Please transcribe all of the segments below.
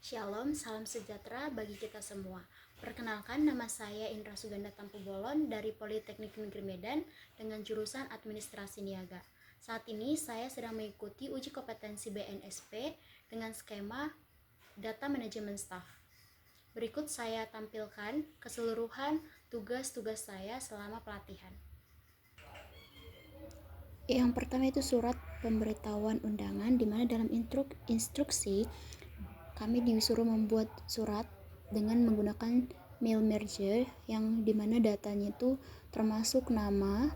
Shalom, salam sejahtera bagi kita semua. Perkenalkan, nama saya Indra Suganda Tampu Bolon dari Politeknik Negeri Medan dengan jurusan Administrasi Niaga. Saat ini saya sedang mengikuti uji kompetensi BNSP dengan skema Data Management Staff. Berikut saya tampilkan keseluruhan tugas-tugas saya selama pelatihan. Yang pertama itu surat pemberitahuan undangan, di mana dalam instruksi kami disuruh membuat surat dengan menggunakan mail merge yang dimana datanya itu termasuk nama,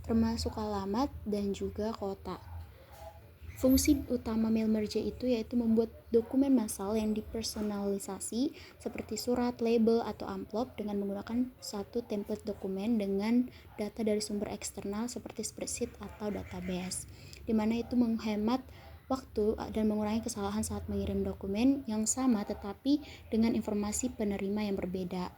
termasuk alamat, dan juga kota. Fungsi utama mail merge itu yaitu membuat dokumen massal yang dipersonalisasi seperti surat, label, atau amplop dengan menggunakan satu template dokumen dengan data dari sumber eksternal seperti spreadsheet atau database, dimana itu menghemat waktu dan mengurangi kesalahan saat mengirim dokumen yang sama tetapi dengan informasi penerima yang berbeda.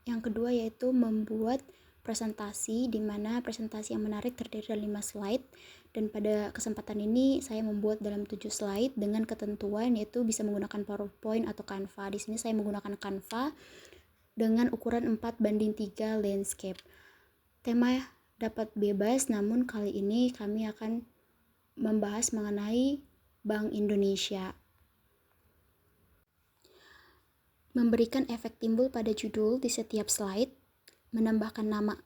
Yang kedua yaitu membuat presentasi, di mana presentasi yang menarik terdiri dari 5 slide, dan pada kesempatan ini saya membuat dalam 7 slide dengan ketentuan yaitu bisa menggunakan PowerPoint atau Canva. Di sini saya menggunakan Canva dengan ukuran 4:3 landscape. Tema dapat bebas, namun kali ini kami akan membahas mengenai Bank Indonesia. Memberikan efek timbul pada judul di setiap slide, menambahkan nama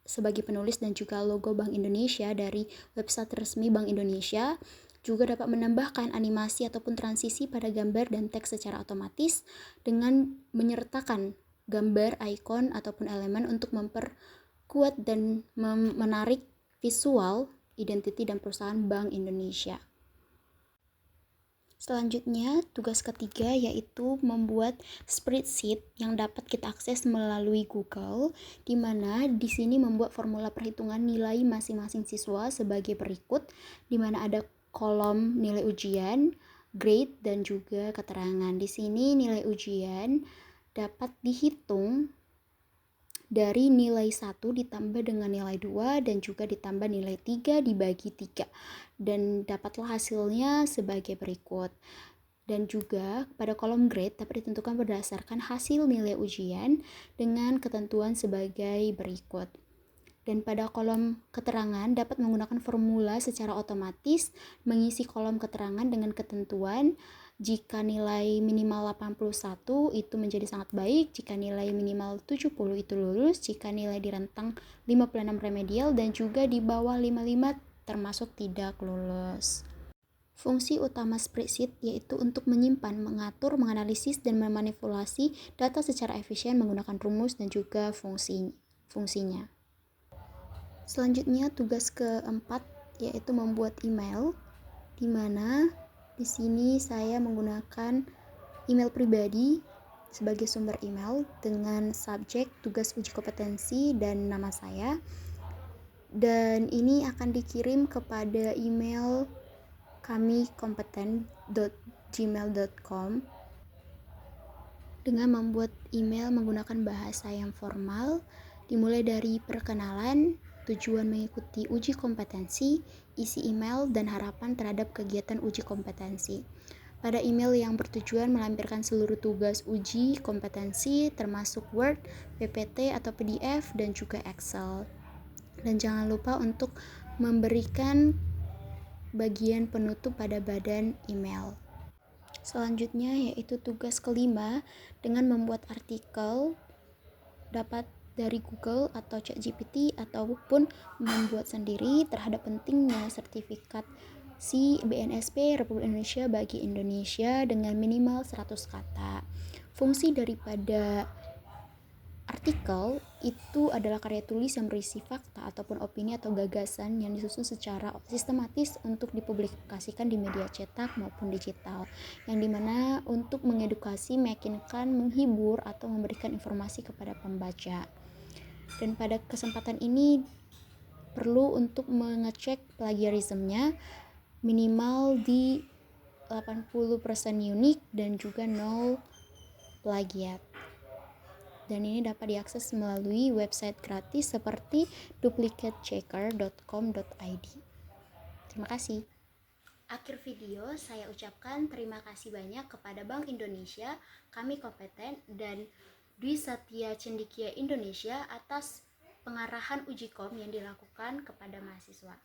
sebagai penulis dan juga logo Bank Indonesia dari website resmi Bank Indonesia, juga dapat menambahkan animasi ataupun transisi pada gambar dan teks secara otomatis dengan menyertakan gambar, ikon, ataupun elemen untuk memperkuat dan menarik visual, identiti, dan perusahaan Bank Indonesia. Selanjutnya, tugas ketiga yaitu membuat spreadsheet yang dapat kita akses melalui Google, di mana di sini membuat formula perhitungan nilai masing-masing siswa sebagai berikut, di mana ada kolom nilai ujian, grade, dan juga keterangan. Di sini nilai ujian dapat dihitung dari nilai 1 ditambah dengan nilai 2 dan juga ditambah nilai 3 dibagi 3, dan dapatlah hasilnya sebagai berikut. Dan juga pada kolom grade dapat ditentukan berdasarkan hasil nilai ujian dengan ketentuan sebagai berikut. Dan pada kolom keterangan dapat menggunakan formula secara otomatis mengisi kolom keterangan dengan ketentuan jika nilai minimal 81 itu menjadi sangat baik, jika nilai minimal 70 itu lulus, jika nilai di rentang 56 remedial, dan juga di bawah 55 termasuk tidak lulus. Fungsi utama spreadsheet yaitu untuk menyimpan, mengatur, menganalisis, dan memanipulasi data secara efisien menggunakan rumus dan juga fungsinya. Selanjutnya tugas keempat yaitu membuat email, di mana di sini saya menggunakan email pribadi sebagai sumber email dengan subjek tugas uji kompetensi dan nama saya, dan ini akan dikirim kepada email kami kompeten.gmail.com dengan membuat email menggunakan bahasa yang formal, dimulai dari perkenalan, tujuan mengikuti uji kompetensi, isi email, dan harapan terhadap kegiatan uji kompetensi. Pada email yang bertujuan melampirkan seluruh tugas uji kompetensi termasuk Word, PPT atau PDF, dan juga Excel. Dan jangan lupa untuk memberikan bagian penutup pada badan email. Selanjutnya yaitu tugas kelima dengan membuat artikel dapat dari Google atau ChatGPT ataupun membuat sendiri terhadap pentingnya sertifikasi BNSP Republik Indonesia bagi Indonesia dengan minimal 100 kata. Fungsi daripada artikel itu adalah karya tulis yang berisi fakta ataupun opini atau gagasan yang disusun secara sistematis untuk dipublikasikan di media cetak maupun digital, yang dimana untuk mengedukasi, meyakinkan, menghibur, atau memberikan informasi kepada pembaca. Dan pada kesempatan ini perlu untuk mengecek plagiarismenya minimal di 80% unik dan juga 0 plagiat. Dan ini dapat diakses melalui website gratis seperti duplicatechecker.com.id. Terima kasih. Akhir video, saya ucapkan terima kasih banyak kepada Bank Indonesia, Kami Kompeten, dan Dwi Satya Cendekia Indonesia atas pengarahan uji kom yang dilakukan kepada mahasiswa.